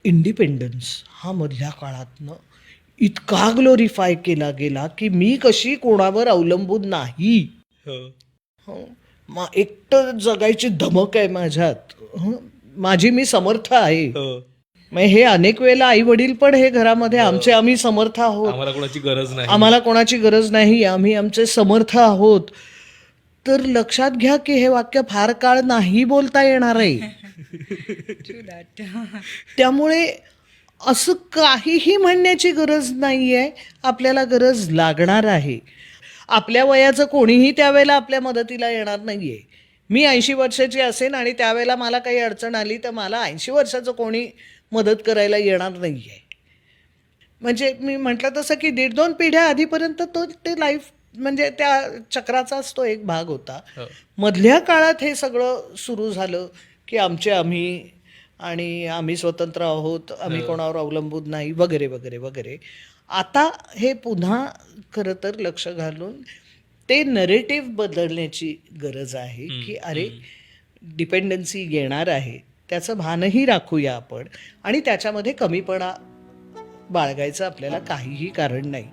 Independence हा मधल्या काळातनं इतका ग्लोरिफाय केला गेला की मी कशी कोणावर अवलंबून नाही. हं. एकटं जगायची धमक आहे माझ्यात. माझी मी समर्थ आहे. मग हे अनेक वेळेला आई वडील पण हे घरामध्ये आम्ही समर्थ आहोत, आम्हाला कोणाची गरज नाही. आम्हाला कोणाची गरज नाही, आम्ही आमचे समर्थ आहोत. तर लक्षात घ्या की हे वाक्य फार काळ नाही बोलता येणार आहे. त्यामुळे असं काहीही म्हणण्याची गरज नाहीये. आपल्याला गरज लागणार आहे. आपल्या वयाचं कोणीही त्यावेळेला आपल्या मदतीला येणार नाहीये. मी 80 वर्षाची असेन आणि त्यावेळेला मला काही अडचण आली तर मला 80 वर्षाचं कोणी मदत करायला येणार नाहीये. म्हणजे मी म्हटलं तसं की 1.5-2 पिढ्या आधीपर्यंत ते लाईफ म्हणजे त्या चक्राचाच तो एक भाग होता. मधल्या काळात हे सगळं सुरू झालं की आम्ही आणि आम्ही स्वतंत्र आहोत, आम्ही कोणावर अवलंबून नाही, वगैरे वगैरे वगैरे. आता हे पुन्हा खरं तर लक्ष घालून ते नरेटिव्ह बदलण्याची गरज आहे की अरे डिपेंडन्सी येणार आहे, त्याचं भानही राखूया आपण आणि त्याच्यामध्ये कमीपणा बाळगायचं आपल्याला काहीही कारण नाही.